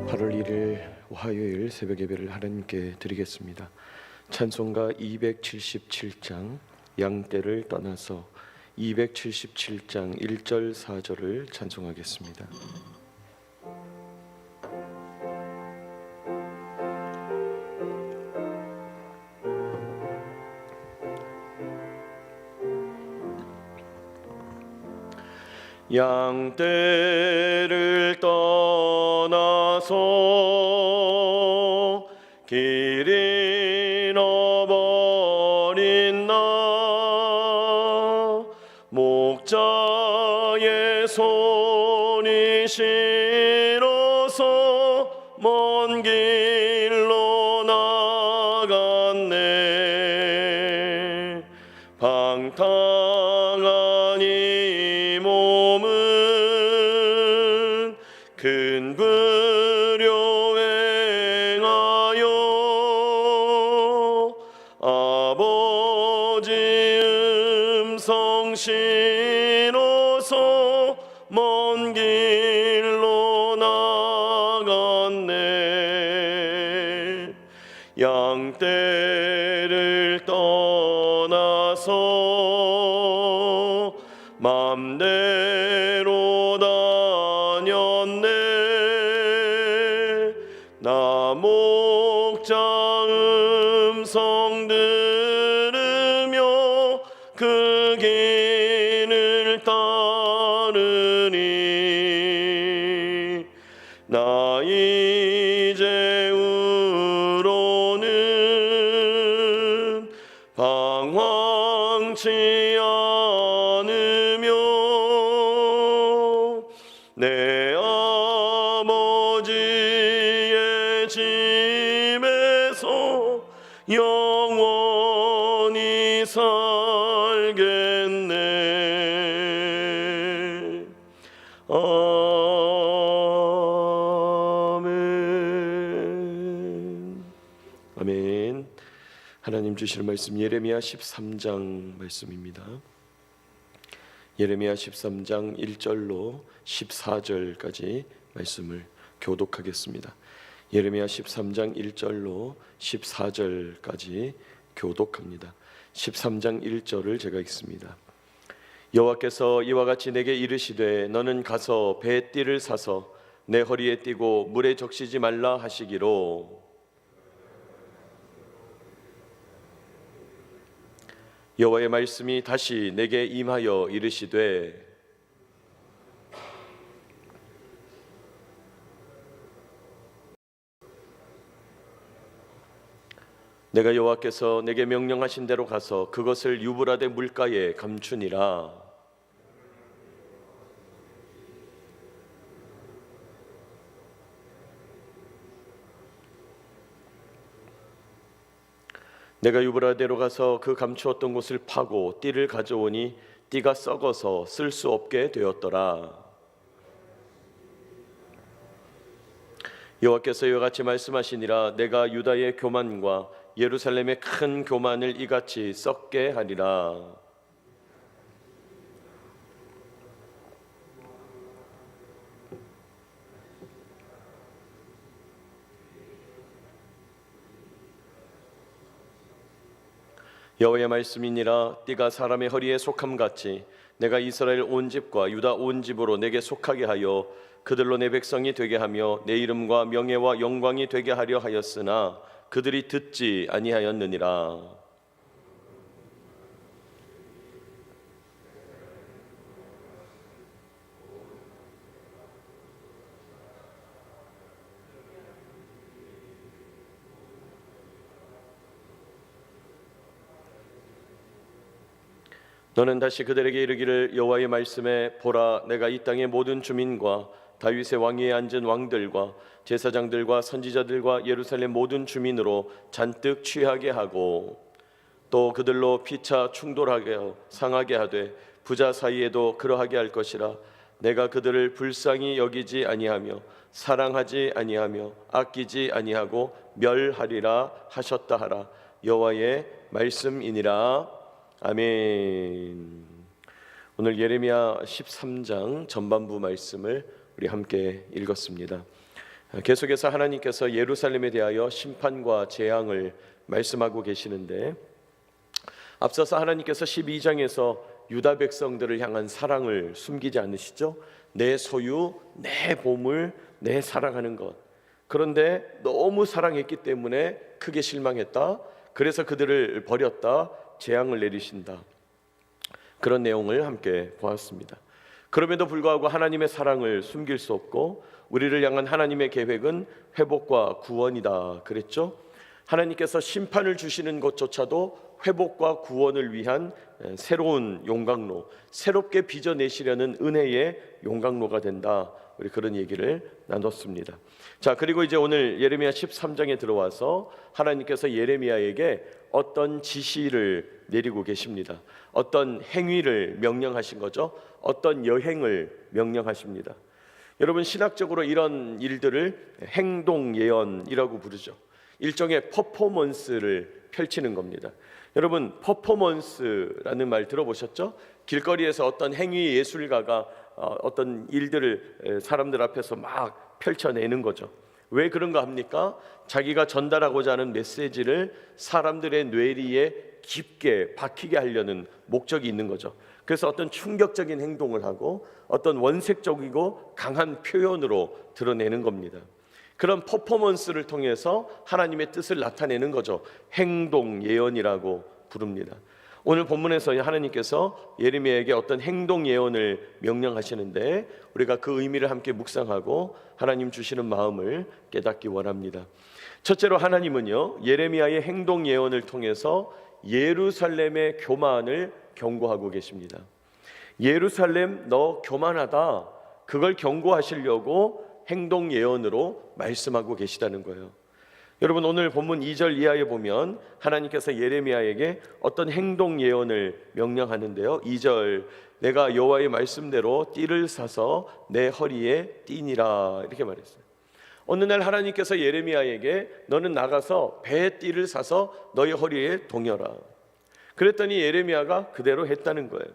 8월 1일 화요일 새벽 예배를 하나님께 드리겠습니다. 찬송가 277장 양떼를 떠나서 277장 1절 4절을 찬송하겠습니다. 양떼를 떠나서 길 잃어버린 나 목자의 손이 시려서 먼 길로 나갔네. 방탕한 이 몸은 큰 불효 행하여 아버지 음성 싫어서 먼 길로 나갔네. 양떼를 떠나서 맘대로 다녔네. 나 목자 음성 들으며 그 길을 따르니 나 이제 후로는 방황치 않으며 내 아버지의 집에서 영원히 살겠네. 아멘. 아멘. 하나님 주실 말씀 예레미야 13장 말씀입니다. 예레미야 13장 1절로 14절까지 말씀을 교독하겠습니다. 예레미야 13장 1절로 14절까지 교독합니다. 13장 1절을 제가 읽습니다. 여호와께서 이와 같이 내게 이르시되 너는 가서 배띠를 사서 내 허리에 띠고 물에 적시지 말라 하시기로 여호와의 말씀이 다시 내게 임하여 이르시되 내가 여호와께서 내게 명령하신 대로 가서 그것을 유브라데 물가에 감추니라. 내가 유브라데로 가서 그 감추었던 곳을 파고 띠를 가져오니 띠가 썩어서 쓸 수 없게 되었더라. 여호와께서 이와 같이 말씀하시니라. 내가 유다의 교만과 예루살렘의 큰 교만을 이같이 썩게 하리라. 여호와의 말씀이니라. 띠가 사람의 허리에 속함같이 내가 이스라엘 온 집과 유다 온 집으로 내게 속하게 하여 그들로 내 백성이 되게 하며 내 이름과 명예와 영광이 되게 하려 하였으나 그들이 듣지 아니하였느니라. 너는 다시 그들에게 이르기를 여호와의 말씀에 보라 내가 이 땅의 모든 주민과 다윗의 왕위에 앉은 왕들과 제사장들과 선지자들과 예루살렘 모든 주민으로 잔뜩 취하게 하고 또 그들로 피차 충돌하게 하여 상하게 하되 부자 사이에도 그러하게 할 것이라. 내가 그들을 불쌍히 여기지 아니하며 사랑하지 아니하며 아끼지 아니하고 멸하리라 하셨다 하라. 여호와의 말씀이니라. 아멘. 오늘 예레미야 13장 전반부 말씀을 우리 함께 읽었습니다. 계속해서 하나님께서 예루살렘에 대하여 심판과 재앙을 말씀하고 계시는데, 앞서서 하나님께서 12장에서 유다 백성들을 향한 사랑을 숨기지 않으시죠? 내 소유, 내 보물, 내 사랑하는 것. 그런데 너무 사랑했기 때문에 크게 실망했다. 그래서 그들을 버렸다. 재앙을 내리신다. 그런 내용을 함께 보았습니다. 그럼에도 불구하고 하나님의 사랑을 숨길 수 없고 우리를 향한 하나님의 계획은 회복과 구원이다 그랬죠. 하나님께서 심판을 주시는 것조차도 회복과 구원을 위한 새로운 용광로, 새롭게 빚어내시려는 은혜의 용광로가 된다. 우리 그런 얘기를 나눴습니다. 자, 그리고 이제 오늘 예레미야 13장에 들어와서 하나님께서 예레미야에게 어떤 지시를 내리고 계십니다. 어떤 행위를 명령하신 거죠. 어떤 여행을 명령하십니다. 여러분, 신학적으로 이런 일들을 행동 예언이라고 부르죠. 일종의 퍼포먼스를 펼치는 겁니다. 여러분, 퍼포먼스라는 말 들어보셨죠? 길거리에서 어떤 행위 예술가가 어떤 일들을 사람들 앞에서 막 펼쳐내는 거죠. 왜 그런가 합니까? 자기가 전달하고자 하는 메시지를 사람들의 뇌리에 깊게 박히게 하려는 목적이 있는 거죠. 그래서 어떤 충격적인 행동을 하고 어떤 원색적이고 강한 표현으로 드러내는 겁니다. 그런 퍼포먼스를 통해서 하나님의 뜻을 나타내는 거죠. 행동 예언이라고 부릅니다. 오늘 본문에서 하나님께서 예레미야에게 어떤 행동 예언을 명령하시는데 우리가 그 의미를 함께 묵상하고 하나님 주시는 마음을 깨닫기 원합니다. 첫째로 하나님은요, 예레미야의 행동 예언을 통해서 예루살렘의 교만을 경고하고 계십니다. 예루살렘 너 교만하다, 그걸 경고하시려고 행동 예언으로 말씀하고 계시다는 거예요. 여러분, 오늘 본문 2절 이하에 보면 하나님께서 예레미야에게 어떤 행동 예언을 명령하는데요. 2절, 내가 여호와의 말씀대로 띠를 사서 내 허리에 띠니라, 이렇게 말했어요. 어느 날 하나님께서 예레미야에게 너는 나가서 배의 띠를 사서 너의 허리에 동여라. 그랬더니 예레미야가 그대로 했다는 거예요.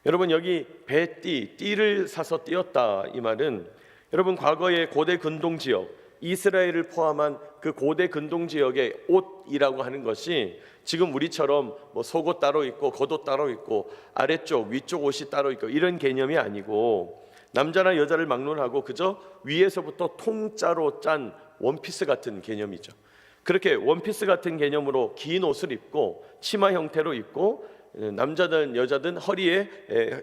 여러분, 여기 배띠, 띠를 사서 띄었다, 이 말은 여러분, 과거의 고대 근동 지역, 이스라엘을 포함한 그 고대 근동 지역의 옷이라고 하는 것이 지금 우리처럼 뭐 속옷 따로 있고 겉옷 따로 있고 아래쪽 위쪽 옷이 따로 있고 이런 개념이 아니고, 남자나 여자를 막론하고 그저 위에서부터 통짜로 짠 원피스 같은 개념이죠. 그렇게 원피스 같은 개념으로 긴 옷을 입고 치마 형태로 입고 남자든 여자든 허리에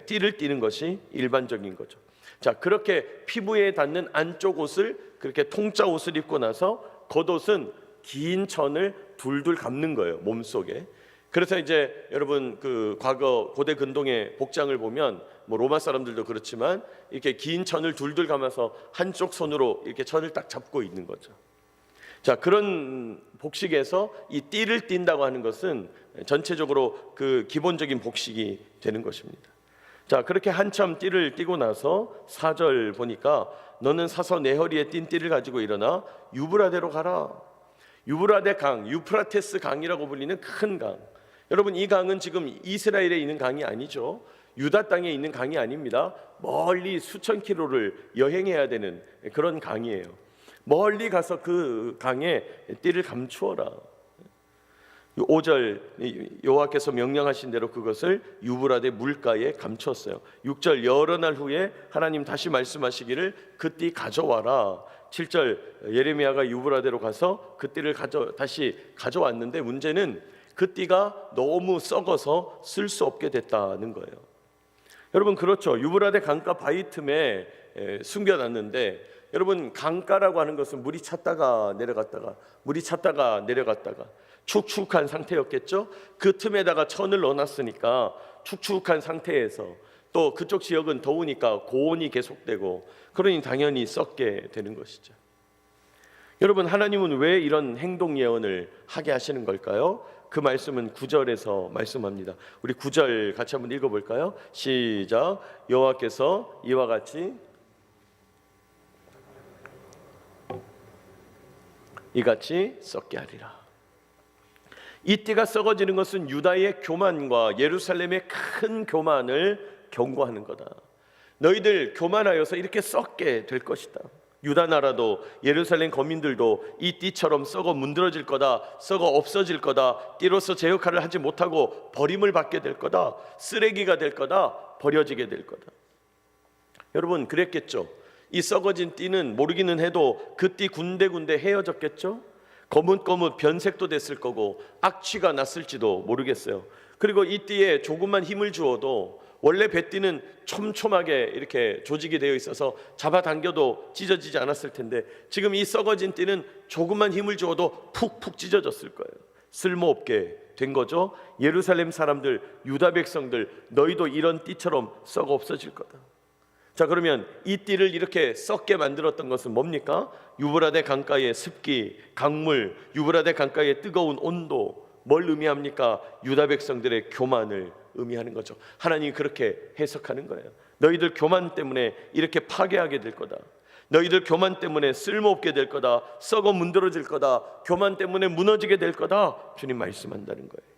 띠를 띠는 것이 일반적인 거죠. 자, 그렇게 피부에 닿는 안쪽 옷을, 그렇게 통짜 옷을 입고 나서 겉옷은 긴 천을 둘둘 감는 거예요, 몸속에. 그래서 이제 여러분, 그 과거 고대 근동의 복장을 보면 뭐 로마 사람들도 그렇지만 이렇게 긴 천을 둘둘 감아서 한쪽 손으로 이렇게 천을 딱 잡고 있는 거죠. 자, 그런 복식에서 이 띠를 띈다고 하는 것은 전체적으로 그 기본적인 복식이 되는 것입니다. 자, 그렇게 한참 띠를 띠고 나서 4절 보니까 너는 사서 내 허리에 띈 띠를 가지고 일어나 유브라데로 가라. 유브라데 강, 유프라테스 강이라고 불리는 큰 강. 여러분, 이 강은 지금 이스라엘에 있는 강이 아니죠. 유다 땅에 있는 강이 아닙니다. 멀리 수천 킬로를 여행해야 되는 그런 강이에요. 멀리 가서 그 강에 띠를 감추어라. 5절, 여호와께서 명령하신 대로 그것을 유브라데 물가에 감췄어요. 6절, 여러 날 후에 하나님 다시 말씀하시기를 그 띠 가져와라. 7절, 예레미야가 유브라데로 가서 그 띠를 다시 가져왔는데 문제는 그 띠가 너무 썩어서 쓸 수 없게 됐다는 거예요. 여러분, 그렇죠. 유브라데 강가 바위 틈에 숨겨놨는데, 여러분, 강가라고 하는 것은 물이 찼다가 내려갔다가 물이 찼다가 내려갔다가 축축한 상태였겠죠. 그 틈에다가 천을 넣어놨으니까 축축한 상태에서, 또 그쪽 지역은 더우니까 고온이 계속되고, 그러니 당연히 썩게 되는 것이죠. 여러분, 하나님은 왜 이런 행동 예언을 하게 하시는 걸까요? 그 말씀은 9절에서 말씀합니다. 우리 9절 같이 한번 읽어볼까요? 시작. 여호와께서 이와 같이 이같이 썩게 하리라. 이 띠가 썩어지는 것은 유다의 교만과 예루살렘의 큰 교만을 경고하는 거다. 너희들 교만하여서 이렇게 썩게 될 것이다. 유다 나라도 예루살렘 거민들도 이 띠처럼 썩어 문드러질 거다, 썩어 없어질 거다, 띠로서 제 역할을 하지 못하고 버림을 받게 될 거다, 쓰레기가 될 거다, 버려지게 될 거다. 여러분 그랬겠죠. 이 썩어진 띠는 모르기는 해도 그 띠 군데군데 헤어졌겠죠. 거뭇거뭇 변색도 됐을 거고 악취가 났을지도 모르겠어요. 그리고 이 띠에 조금만 힘을 주어도 원래 배띠는 촘촘하게 이렇게 조직이 되어 있어서 잡아당겨도 찢어지지 않았을 텐데 지금 이 썩어진 띠는 조금만 힘을 주어도 푹푹 찢어졌을 거예요. 쓸모없게 된 거죠. 예루살렘 사람들, 유다 백성들, 너희도 이런 띠처럼 썩어 없어질 거다. 자, 그러면 이 띠를 이렇게 썩게 만들었던 것은 뭡니까? 유브라데 강가의 습기, 강물, 유브라데 강가의 뜨거운 온도, 뭘 의미합니까? 유다 백성들의 교만을 의미하는 거죠. 하나님이 그렇게 해석하는 거예요. 너희들 교만 때문에 이렇게 파괴하게 될 거다. 너희들 교만 때문에 쓸모없게 될 거다. 썩어 문드러질 거다. 교만 때문에 무너지게 될 거다. 주님 말씀한다는 거예요.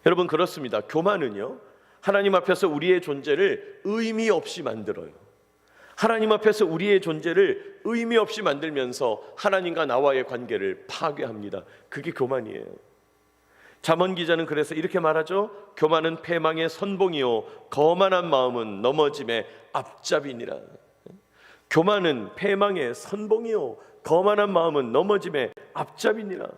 여러분 그렇습니다. 교만은요, 하나님 앞에서 우리의 존재를 의미 없이 만들어요. 하나님 앞에서 우리의 존재를 의미 없이 만들면서 하나님과 나와의 관계를 파괴합니다. 그게 교만이에요. 잠언 기자는 그래서 이렇게 말하죠. 교만은 패망의 선봉이요 거만한 마음은 넘어짐의 앞잡이니라. 교만은 패망의 선봉이요 거만한 마음은 넘어짐의 앞잡이니라.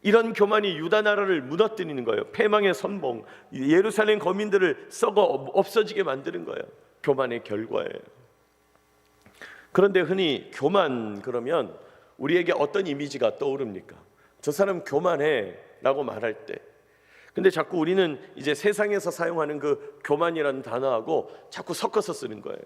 이런 교만이 유다 나라를 무너뜨리는 거예요. 패망의 선봉, 예루살렘 거민들을 썩어 없어지게 만드는 거예요. 교만의 결과예요. 그런데 흔히 교만 그러면 우리에게 어떤 이미지가 떠오릅니까? 저 사람 교만해 라고 말할 때, 근데 자꾸 우리는 이제 세상에서 사용하는 그 교만이라는 단어하고 자꾸 섞어서 쓰는 거예요.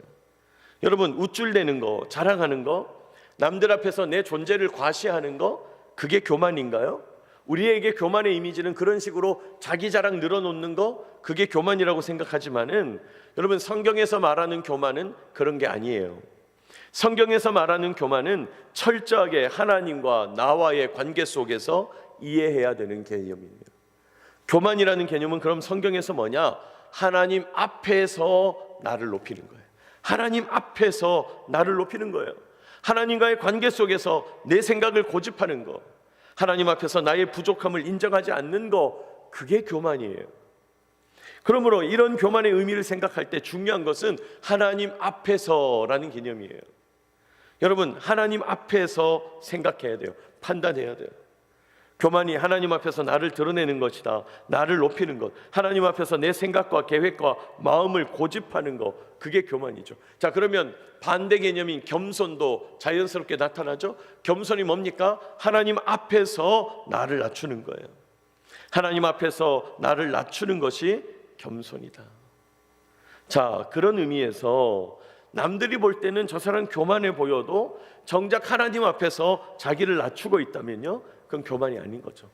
여러분 우쭐대는 거, 자랑하는 거, 남들 앞에서 내 존재를 과시하는 거, 그게 교만인가요? 우리에게 교만의 이미지는 그런 식으로 자기 자랑 늘어놓는 거, 그게 교만이라고 생각하지만은 여러분 성경에서 말하는 교만은 그런 게 아니에요. 성경에서 말하는 교만은 철저하게 하나님과 나와의 관계 속에서 이해해야 되는 개념입니다. 교만이라는 개념은 그럼 성경에서 뭐냐? 하나님 앞에서 나를 높이는 거예요. 하나님 앞에서 나를 높이는 거예요. 하나님과의 관계 속에서 내 생각을 고집하는 거, 하나님 앞에서 나의 부족함을 인정하지 않는 거, 그게 교만이에요. 그러므로 이런 교만의 의미를 생각할 때 중요한 것은 하나님 앞에서라는 개념이에요. 여러분 하나님 앞에서 생각해야 돼요. 판단해야 돼요. 교만이 하나님 앞에서 나를 드러내는 것이다, 나를 높이는 것, 하나님 앞에서 내 생각과 계획과 마음을 고집하는 것, 그게 교만이죠. 자, 그러면 반대 개념인 겸손도 자연스럽게 나타나죠. 겸손이 뭡니까? 하나님 앞에서 나를 낮추는 거예요. 하나님 앞에서 나를 낮추는 것이 겸손이다. 자, 그런 의미에서 남들이 볼 때는 저 사람 교만해 보여도 정작 하나님 앞에서 자기를 낮추고 있다면요, 그건 교만이 아닌 거죠.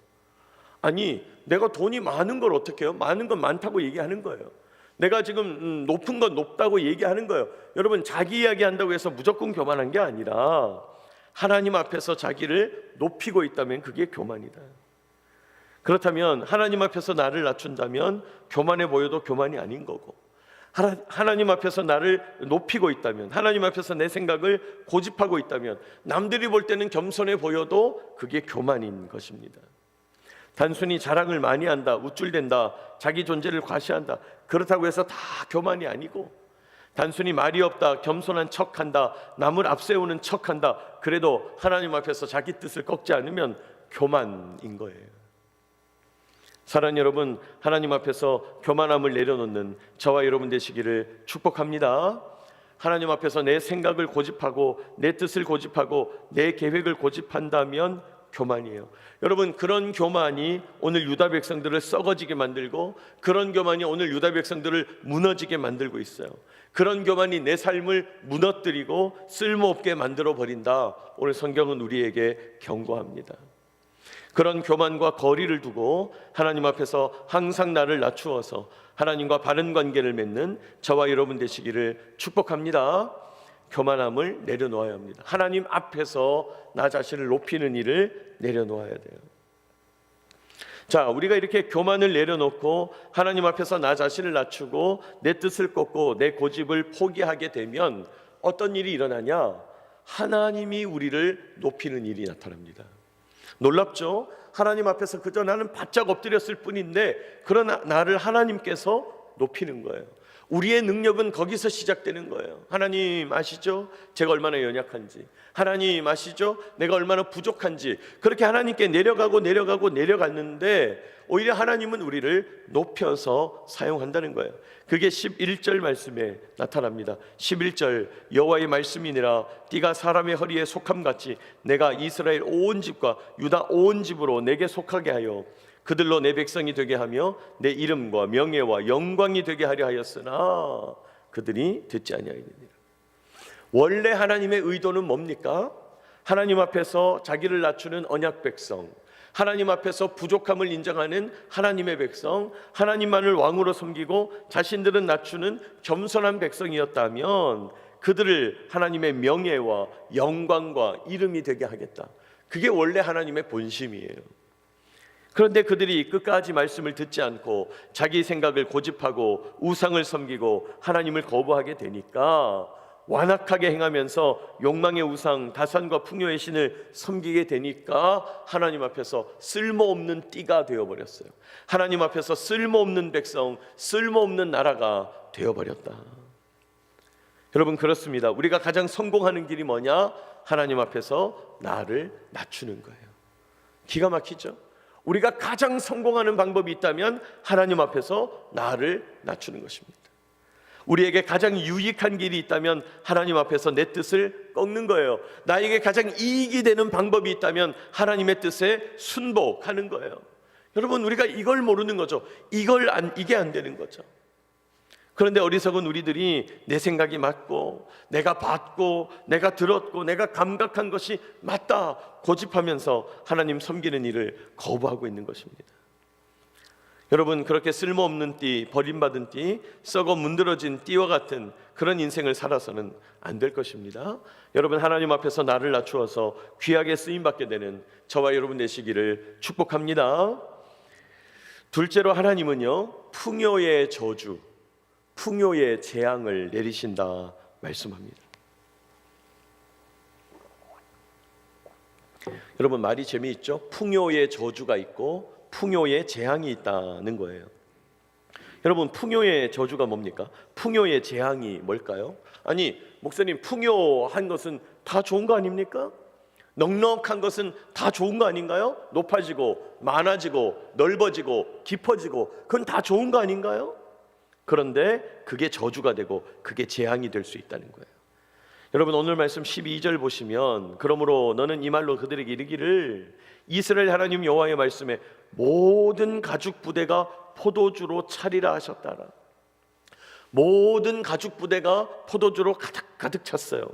아니, 내가 돈이 많은 걸 어떻게 해요? 많은 건 많다고 얘기하는 거예요. 내가 지금 높은 건 높다고 얘기하는 거예요. 여러분 자기 이야기 한다고 해서 무조건 교만한 게 아니라 하나님 앞에서 자기를 높이고 있다면 그게 교만이다. 그렇다면 하나님 앞에서 나를 낮춘다면 교만해 보여도 교만이 아닌 거고, 하나님 앞에서 나를 높이고 있다면, 하나님 앞에서 내 생각을 고집하고 있다면, 남들이 볼 때는 겸손해 보여도 그게 교만인 것입니다. 단순히 자랑을 많이 한다, 우쭐댄다, 자기 존재를 과시한다, 그렇다고 해서 다 교만이 아니고, 단순히 말이 없다, 겸손한 척한다, 남을 앞세우는 척한다, 그래도 하나님 앞에서 자기 뜻을 꺾지 않으면 교만인 거예요. 사랑하는 여러분, 하나님 앞에서 교만함을 내려놓는 저와 여러분 되시기를 축복합니다. 하나님 앞에서 내 생각을 고집하고 내 뜻을 고집하고 내 계획을 고집한다면 교만이에요. 여러분, 그런 교만이 오늘 유다 백성들을 썩어지게 만들고, 그런 교만이 오늘 유다 백성들을 무너지게 만들고 있어요. 그런 교만이 내 삶을 무너뜨리고 쓸모없게 만들어 버린다. 오늘 성경은 우리에게 경고합니다. 그런 교만과 거리를 두고 하나님 앞에서 항상 나를 낮추어서 하나님과 바른 관계를 맺는 저와 여러분 되시기를 축복합니다. 교만함을 내려놓아야 합니다. 하나님 앞에서 나 자신을 높이는 일을 내려놓아야 돼요. 자, 우리가 이렇게 교만을 내려놓고 하나님 앞에서 나 자신을 낮추고 내 뜻을 꺾고 내 고집을 포기하게 되면 어떤 일이 일어나냐? 하나님이 우리를 높이는 일이 나타납니다. 놀랍죠? 하나님 앞에서 그저 나는 바짝 엎드렸을 뿐인데 그러나 나를 하나님께서 높이는 거예요. 우리의 능력은 거기서 시작되는 거예요. 하나님 아시죠? 제가 얼마나 연약한지. 하나님 아시죠? 내가 얼마나 부족한지. 그렇게 하나님께 내려갔는데 오히려 하나님은 우리를 높여서 사용한다는 거예요. 그게 11절 말씀에 나타납니다. 11절 여호와의 말씀이니라 띠가 사람의 허리에 속함같이 내가 이스라엘 온 집과 유다 온 집으로 내게 속하게 하여 그들로 내 백성이 되게 하며 내 이름과 명예와 영광이 되게 하려 하였으나 그들이 듣지 아니하였느니라. 원래 하나님의 의도는 뭡니까? 하나님 앞에서 자기를 낮추는 언약 백성, 하나님 앞에서 부족함을 인정하는 하나님의 백성, 하나님만을 왕으로 섬기고 자신들은 낮추는 겸손한 백성이었다면 그들을 하나님의 명예와 영광과 이름이 되게 하겠다. 그게 원래 하나님의 본심이에요. 그런데 그들이 끝까지 말씀을 듣지 않고 자기 생각을 고집하고 우상을 섬기고 하나님을 거부하게 되니까 완악하게 행하면서 욕망의 우상 다산과 풍요의 신을 섬기게 되니까 하나님 앞에서 쓸모없는 띠가 되어버렸어요. 하나님 앞에서 쓸모없는 백성, 쓸모없는 나라가 되어버렸다. 여러분 그렇습니다. 우리가 가장 성공하는 길이 뭐냐? 하나님 앞에서 나를 낮추는 거예요. 기가 막히죠? 우리가 가장 성공하는 방법이 있다면 하나님 앞에서 나를 낮추는 것입니다. 우리에게 가장 유익한 길이 있다면 하나님 앞에서 내 뜻을 꺾는 거예요. 나에게 가장 이익이 되는 방법이 있다면 하나님의 뜻에 순복하는 거예요. 여러분 우리가 이걸 모르는 거죠. 이게 안 되는 거죠. 그런데 어리석은 우리들이 내 생각이 맞고 내가 봤고 내가 들었고 내가 감각한 것이 맞다 고집하면서 하나님 섬기는 일을 거부하고 있는 것입니다. 여러분 그렇게 쓸모없는 띠, 버림받은 띠, 썩어 문드러진 띠와 같은 그런 인생을 살아서는 안 될 것입니다. 여러분 하나님 앞에서 나를 낮추어서 귀하게 쓰임받게 되는 저와 여러분 되시기를 축복합니다. 둘째로 하나님은요 풍요의 저주, 풍요의 재앙을 내리신다 말씀합니다. 여러분 말이 재미있죠? 풍요의 저주가 있고 풍요의 재앙이 있다는 거예요. 여러분 풍요의 저주가 뭡니까? 풍요의 재앙이 뭘까요? 아니 목사님 풍요한 것은 다 좋은 거 아닙니까? 넉넉한 것은 다 좋은 거 아닌가요? 높아지고 많아지고 넓어지고 깊어지고 그건 다 좋은 거 아닌가요? 그런데 그게 저주가 되고 그게 재앙이 될 수 있다는 거예요. 여러분 오늘 말씀 12절 보시면 그러므로 너는 이 말로 그들에게 이르기를 이스라엘 하나님 여호와의 말씀에 모든 가죽 부대가 포도주로 차리라 하셨다라. 모든 가죽 부대가 포도주로 가득 찼어요.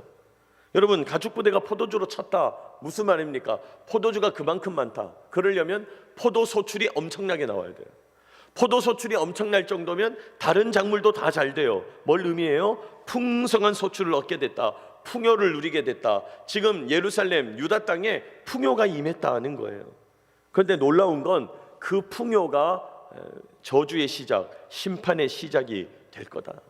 여러분 가죽 부대가 포도주로 찼다 무슨 말입니까? 포도주가 그만큼 많다. 그러려면 포도 소출이 엄청나게 나와야 돼요. 포도 소출이 엄청날 정도면 다른 작물도 다 잘 돼요. 뭘 의미해요? 풍성한 소출을 얻게 됐다. 풍요를 누리게 됐다. 지금 예루살렘 유다 땅에 풍요가 임했다는 거예요. 그런데 놀라운 건 그 풍요가 저주의 시작, 심판의 시작이 될 거다.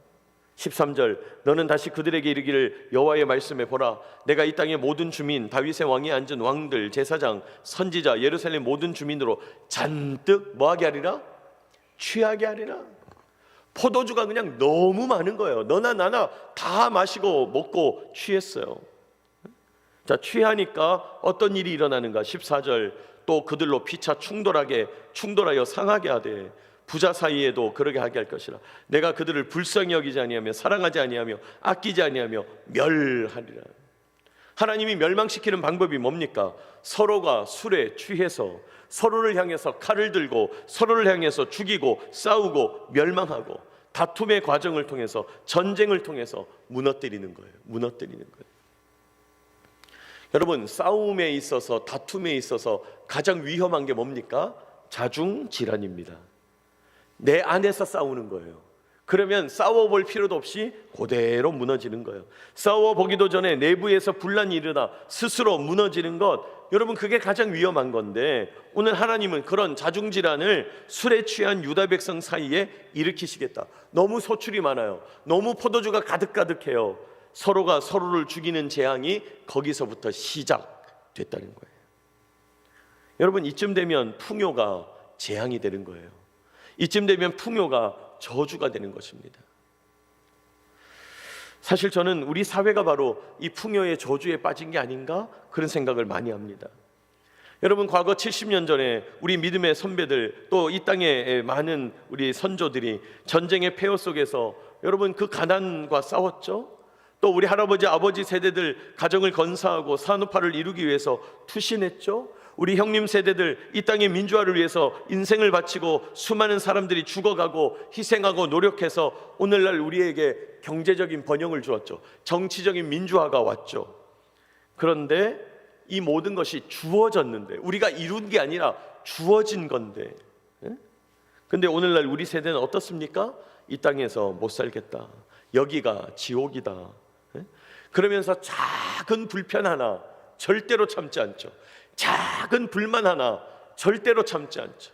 13절 너는 다시 그들에게 이르기를 여호와의 말씀에 보라 내가 이 땅의 모든 주민 다윗의 왕위에 앉은 왕들 제사장 선지자 예루살렘 모든 주민으로 잔뜩 뭐하게 하리라? 취하게 하리라. 포도주가 그냥 너무 많은 거예요. 너나 나나 다 마시고 먹고 취했어요. 자 취하니까 어떤 일이 일어나는가? 14절 또 그들로 피차 충돌하여 상하게 하되 부자 사이에도 그러게 하게 할 것이라. 내가 그들을 불쌍히 여기지 아니하며 사랑하지 아니하며 아끼지 아니하며 멸하리라. 하나님이 멸망시키는 방법이 뭡니까? 서로가 술에 취해서 서로를 향해서 칼을 들고 서로를 향해서 죽이고 싸우고 멸망하고 다툼의 과정을 통해서 전쟁을 통해서 무너뜨리는 거예요. 무너뜨리는 거예요. 여러분 싸움에 있어서 다툼에 있어서 가장 위험한 게 뭡니까? 자중질환입니다. 내 안에서 싸우는 거예요. 그러면 싸워볼 필요도 없이 그대로 무너지는 거예요. 싸워보기도 전에 내부에서 분란이 일어나 스스로 무너지는 것, 여러분 그게 가장 위험한 건데 오늘 하나님은 그런 자중질환을 술에 취한 유다 백성 사이에 일으키시겠다. 너무 소출이 많아요. 너무 포도주가 가득가득해요. 서로가 서로를 죽이는 재앙이 거기서부터 시작됐다는 거예요. 여러분, 이쯤 되면 풍요가 재앙이 되는 거예요. 이쯤 되면 풍요가 저주가 되는 것입니다. 사실 저는 우리 사회가 바로 이 풍요의 저주에 빠진 게 아닌가 그런 생각을 많이 합니다. 여러분, 과거 70년 전에 우리 믿음의 선배들, 또 이 땅의 많은 우리 선조들이 전쟁의 폐허 속에서 여러분 그 가난과 싸웠죠. 또 우리 할아버지 아버지 세대들 가정을 건사하고 산업화를 이루기 위해서 투신했죠. 우리 형님 세대들 이 땅의 민주화를 위해서 인생을 바치고 수많은 사람들이 죽어가고 희생하고 노력해서 오늘날 우리에게 경제적인 번영을 주었죠. 정치적인 민주화가 왔죠. 그런데 이 모든 것이 주어졌는데, 우리가 이룬 게 아니라 주어진 건데, 근데 오늘날 우리 세대는 어떻습니까? 이 땅에서 못 살겠다, 여기가 지옥이다, 그러면서 작은 불편 하나 절대로 참지 않죠. 작은 불만 하나 절대로 참지 않죠.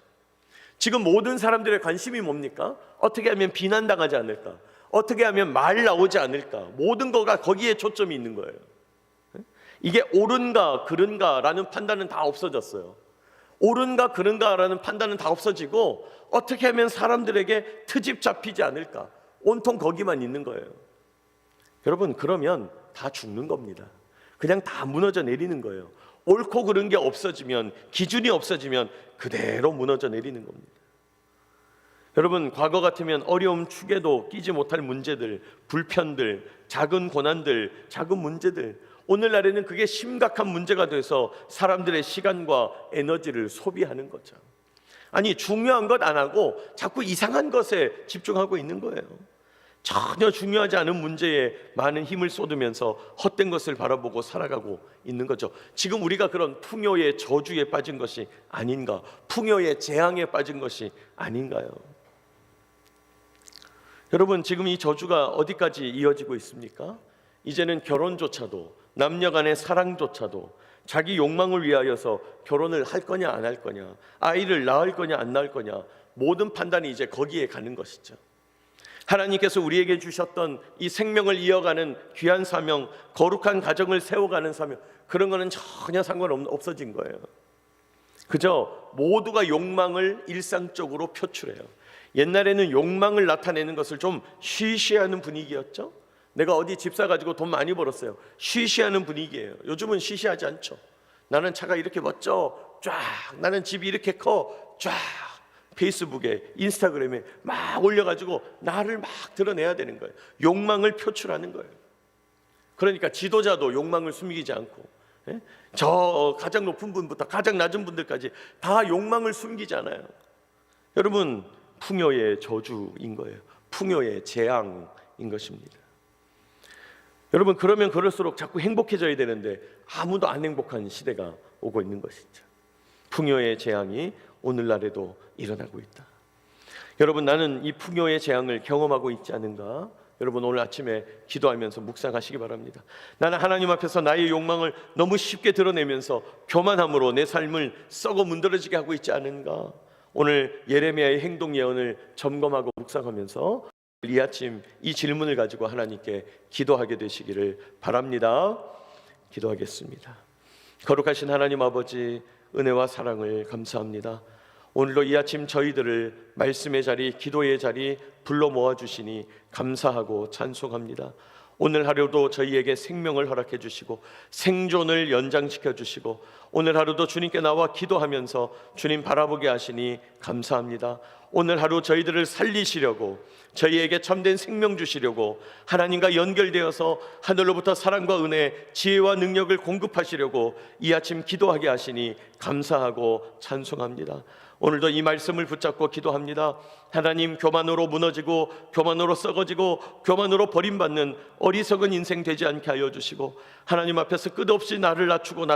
지금 모든 사람들의 관심이 뭡니까? 어떻게 하면 비난당하지 않을까? 어떻게 하면 말 나오지 않을까? 모든 거가 거기에 초점이 있는 거예요. 이게 옳은가 그른가라는 판단은 다 없어졌어요. 옳은가 그른가라는 판단은 다 없어지고 어떻게 하면 사람들에게 트집 잡히지 않을까? 온통 거기만 있는 거예요. 여러분, 그러면 다 죽는 겁니다. 그냥 다 무너져 내리는 거예요. 옳고 그른 게 없어지면, 기준이 없어지면 그대로 무너져 내리는 겁니다. 여러분, 과거 같으면 어려움 축에도 끼지 못할 문제들, 불편들, 작은 고난들, 작은 문제들, 오늘날에는 그게 심각한 문제가 돼서 사람들의 시간과 에너지를 소비하는 거죠. 아니, 중요한 것 안 하고 자꾸 이상한 것에 집중하고 있는 거예요. 전혀 중요하지 않은 문제에 많은 힘을 쏟으면서 헛된 것을 바라보고 살아가고 있는 거죠. 지금 우리가 그런 풍요의 저주에 빠진 것이 아닌가, 풍요의 재앙에 빠진 것이 아닌가요? 여러분, 지금 이 저주가 어디까지 이어지고 있습니까? 이제는 결혼조차도, 남녀 간의 사랑조차도 자기 욕망을 위하여서 결혼을 할 거냐 안 할 거냐, 아이를 낳을 거냐 안 낳을 거냐, 모든 판단이 이제 거기에 가는 것이죠. 하나님께서 우리에게 주셨던 이 생명을 이어가는 귀한 사명, 거룩한 가정을 세워가는 사명, 그런 거는 전혀 없어진 거예요. 그저 모두가 욕망을 일상적으로 표출해요. 옛날에는 욕망을 나타내는 것을 좀 쉬쉬하는 분위기였죠. 내가 어디 집 사가지고 돈 많이 벌었어요, 쉬쉬하는 분위기예요. 요즘은 쉬쉬하지 않죠. 나는 차가 이렇게 멋져, 쫙, 나는 집이 이렇게 커, 쫙, 페이스북에, 인스타그램에 막 올려가지고 나를 막 드러내야 되는 거예요. 욕망을 표출하는 거예요. 그러니까 지도자도 욕망을 숨기지 않고, 저 가장 높은 분부터 가장 낮은 분들까지 다 욕망을 숨기지 않아요. 여러분, 풍요의 저주인 거예요. 풍요의 재앙인 것입니다. 여러분, 그러면 그럴수록 자꾸 행복해져야 되는데 아무도 안 행복한 시대가 오고 있는 것이죠. 풍요의 재앙이 오늘날에도 일어나고 있다. 여러분, 나는 이 풍요의 재앙을 경험하고 있지 않은가? 여러분, 오늘 아침에 기도하면서 묵상하시기 바랍니다. 나는 하나님 앞에서 나의 욕망을 너무 쉽게 드러내면서 교만함으로 내 삶을 썩어 문드러지게 하고 있지 않은가? 오늘 예레미야의 행동 예언을 점검하고 묵상하면서 이 아침 이 질문을 가지고 하나님께 기도하게 되시기를 바랍니다. 기도하겠습니다. 거룩하신 하나님 아버지, 은혜와 사랑을 감사합니다. 오늘도 이 아침 저희들을 말씀의 자리, 기도의 자리 불러 모아주시니 감사하고 찬송합니다. 오늘 하루도 저희에게 생명을 허락해 주시고 생존을 연장시켜 주시고 오늘 하루도 주님께 나와 기도하면서 주님 바라보게 하시니 감사합니다. 오늘 하루 저희들을 살리시려고, 저희에게 참된 생명 주시려고, 하나님과 연결되어서 하늘로부터 사랑과 은혜, 지혜와 능력을 공급하시려고 이 아침 기도하게 하시니 감사하고 찬송합니다. 오늘도 이 말씀을 붙잡고 기도합니다. 하나님, 교만으로 무너지고 교만으로 썩어지고 교만으로 버림받는 어리석은 인생 되지 않게 하여 주시고, 하나님 앞에서 끝없이 나를 낮추고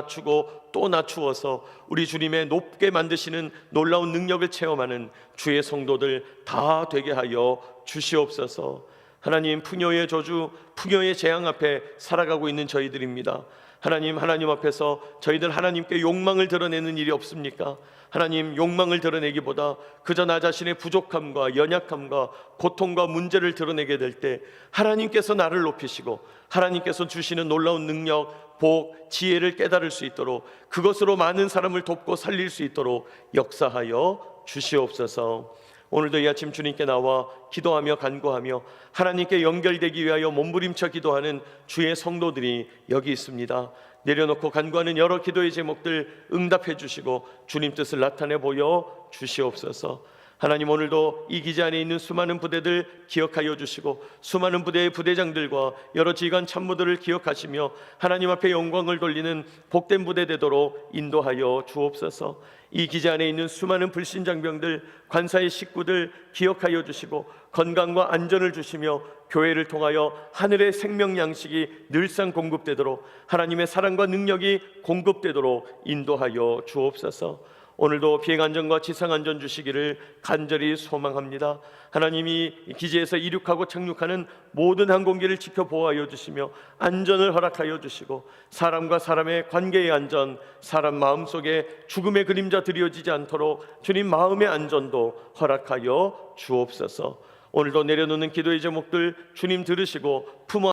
또 낮추어서 우리 주님의 높게 만드시는 놀라운 능력을 체험하는 주의 성도들 다 되게 하여 주시옵소서. 하나님, 풍요의 저주, 풍요의 재앙 앞에 살아가고 있는 저희들입니다. 하나님 앞에서 저희들 하나님께 욕망을 드러내는 일이 없습니까? 하나님, 욕망을 드러내기보다 그저 나 자신의 부족함과 연약함과 고통과 문제를 드러내게 될 때 하나님께서 나를 높이시고 하나님께서 주시는 놀라운 능력, 복, 지혜를 깨달을 수 있도록, 그것으로 많은 사람을 돕고 살릴 수 있도록 역사하여 주시옵소서. 오늘도 이 아침 주님께 나와 기도하며 간구하며 하나님께 연결되기 위하여 몸부림쳐 기도하는 주의 성도들이 여기 있습니다. 내려놓고 간구하는 여러 기도의 제목들 응답해 주시고 주님 뜻을 나타내 보여 주시옵소서. 하나님, 오늘도 이 기지 안에 있는 수많은 부대들 기억하여 주시고 수많은 부대의 부대장들과 여러 지휘관 참모들을 기억하시며 하나님 앞에 영광을 돌리는 복된 부대 되도록 인도하여 주옵소서. 이 기지 안에 있는 수많은 불신장병들, 관사의 식구들 기억하여 주시고 건강과 안전을 주시며 교회를 통하여 하늘의 생명 양식이 늘상 공급되도록 하나님의 사랑과 능력이 공급되도록 인도하여 주옵소서. 오늘도 비행안전과 지상안전 주시기를 간절히 소망합니다. 하나님이 기지에서 이륙하고 착륙하는 모든 항공기를 지켜보호하여 주시며 안전을 허락하여 주시고 사람과 사람의 관계의 안전, 사람 마음속에 죽음의 그림자 드리워지지 않도록 주님 마음의 안전도 허락하여 주옵소서. 오늘도 내려놓는 기도의 제목들 주님 들으시고 품어